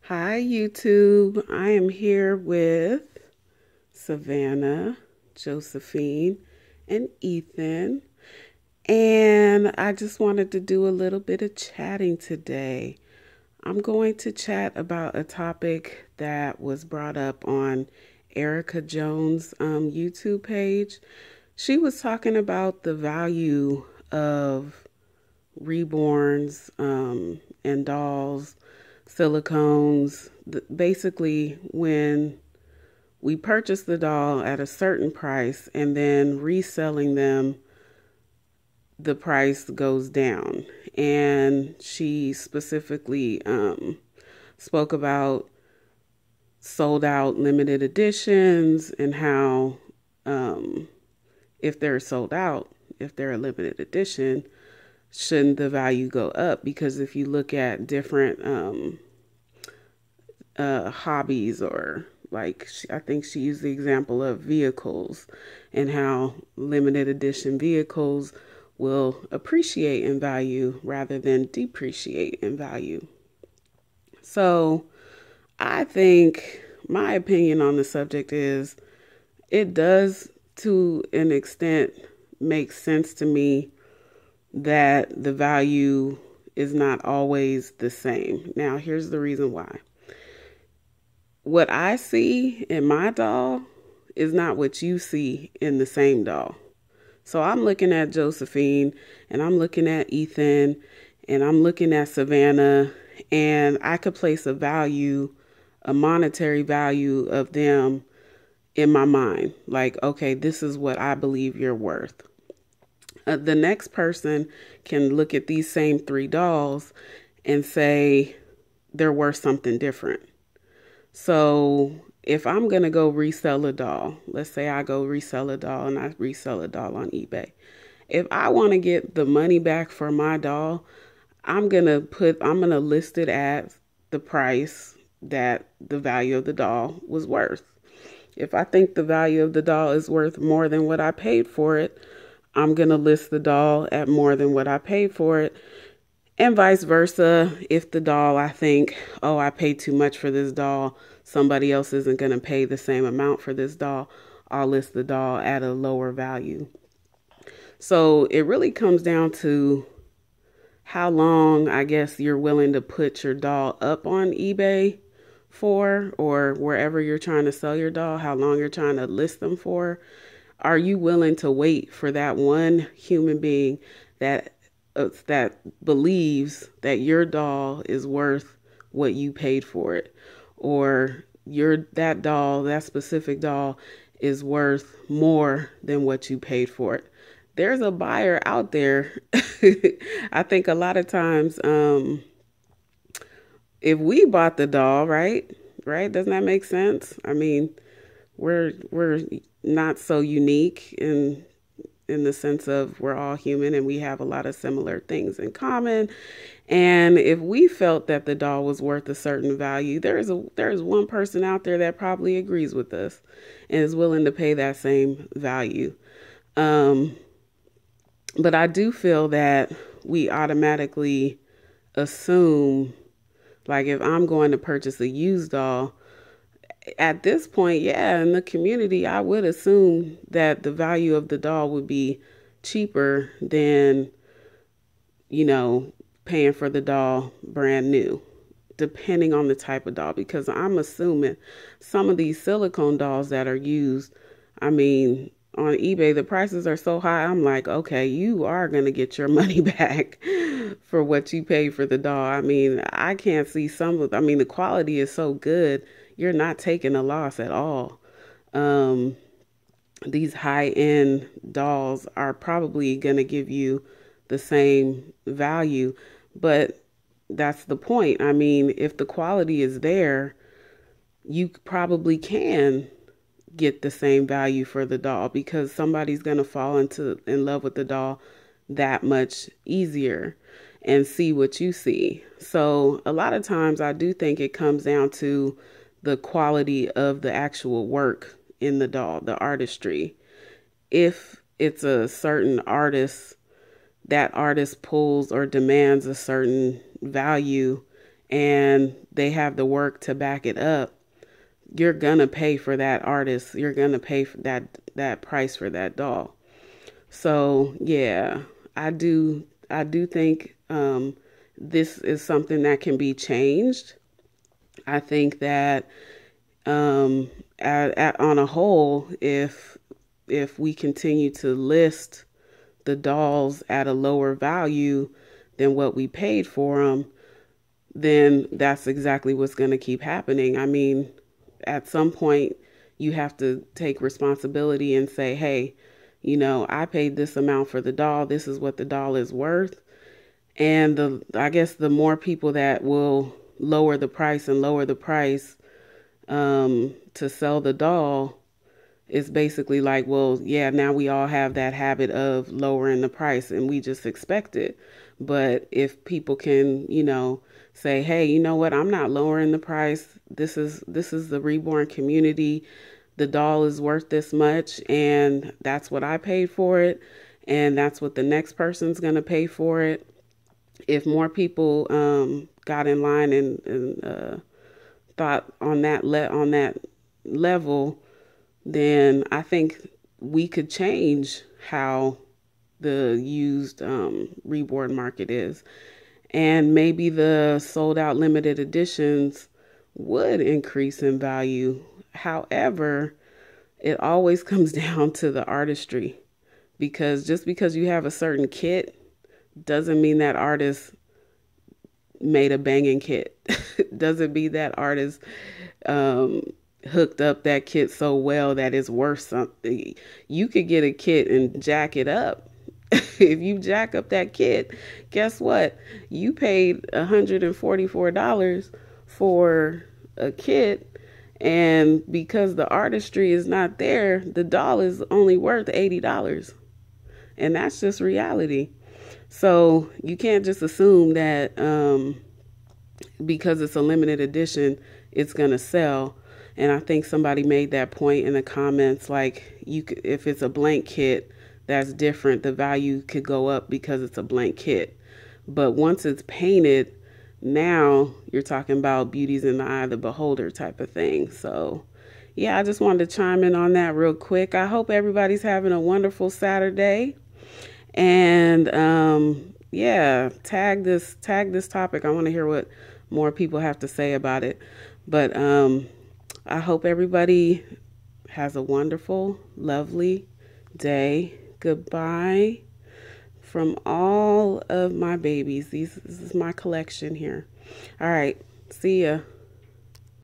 Hi, YouTube. I am here with Savannah, Josephine, and Ethan. And I just wanted to do a little bit of chatting today. I'm going to chat about a topic that was brought up on Erica Jones' YouTube page. She was talking about the value of reborns and dolls, silicones. Basically, when we purchase the doll at a certain price and then reselling them, the price goes down. And she specifically spoke about sold out limited editions and how if they're sold out, if they're a limited edition, shouldn't the value go up? Because if you look at different hobbies, or like I think she used the example of vehicles and how limited edition vehicles will appreciate in value rather than depreciate in value. So I think my opinion on the subject is it does to an extent make sense to me that the value is not always the same. Now, here's the reason why. What I see in my doll is not what you see in the same doll. So I'm looking at Josephine, and I'm looking at Ethan, and I'm looking at Savannah, and I could place a value, a monetary value of them in my mind. Like, okay, this is what I believe you're worth. The next person can look at these same three dolls and say they're worth something different. So if I'm going to go resell a doll, let's say I go resell a doll and I resell a doll on eBay. If I want to get the money back for my doll, I'm going to list it at the price that the value of the doll was worth. If I think the value of the doll is worth more than what I paid for it, I'm going to list the doll at more than what I paid for it. And vice versa. If the doll, I think, oh, I paid too much for this doll, somebody else isn't going to pay the same amount for this doll, I'll list the doll at a lower value. So it really comes down to how long, I guess, you're willing to put your doll up on eBay for, or wherever you're trying to sell your doll, how long you're trying to list them for. Are you willing to wait for that one human being that believes that your doll is worth what you paid for it, or that specific doll is worth more than what you paid for it? There's a buyer out there. I think a lot of times, if we bought the doll, right? Doesn't that make sense? I mean, we're not so unique in the sense of we're all human and we have a lot of similar things in common. And if we felt that the doll was worth a certain value, there's one person out there that probably agrees with us and is willing to pay that same value. But I do feel that we automatically assume, like if I'm going to purchase a used doll, at this point, yeah, in the community, I would assume that the value of the doll would be cheaper than, paying for the doll brand new, depending on the type of doll. Because I'm assuming some of these silicone dolls that are used, I mean, on eBay, the prices are so high. I'm like, okay, you are going to get your money back for what you paid for the doll. I mean, I can't see the quality is so good. You're not taking a loss at all. These high-end dolls are probably going to give you the same value, but that's the point. I mean, if the quality is there, you probably can get the same value for the doll because somebody's going to fall in love with the doll that much easier and see what you see. So a lot of times I do think it comes down to the quality of the actual work in the doll, the artistry. If it's a certain artist, that artist pulls or demands a certain value and they have the work to back it up, you're gonna pay for that artist. You're gonna pay for that price for that doll. So yeah, I do think this is something that can be changed. I think that on a whole, if we continue to list the dolls at a lower value than what we paid for them, then that's exactly what's going to keep happening. I mean, at some point, you have to take responsibility and say, hey, I paid this amount for the doll. This is what the doll is worth. And I guess the more people that will lower the price and lower the price to sell the doll, it's basically like, well, yeah, now we all have that habit of lowering the price and we just expect it. But if people can, say, hey, you know what, I'm not lowering the price. This is the reborn community. The doll is worth this much, and that's what I paid for it, and that's what the next person's going to pay for it. If more people got in line and thought on that level, then I think we could change how the used reborn market is. And maybe the sold out limited editions would increase in value. However, it always comes down to the artistry, because just because you have a certain kit doesn't mean that artist made a banging kit. Doesn't mean that artist hooked up that kit so well that it's worth something. You could get a kit and jack it up. If you jack up that kit, guess what? You paid $144 for a kit, and because the artistry is not there, the doll is only worth $80. And that's just reality. So you can't just assume that because it's a limited edition, it's going to sell. And I think somebody made that point in the comments, like, if it's a blank kit, that's different. The value could go up because it's a blank kit. But once it's painted, now you're talking about beauty's in the eye of the beholder type of thing. So yeah, I just wanted to chime in on that real quick. I hope everybody's having a wonderful Saturday. And yeah, tag this topic. I want to hear what more people have to say about it. But I hope everybody has a wonderful, lovely day. Goodbye from all of my babies. This is my collection here. All right. See ya.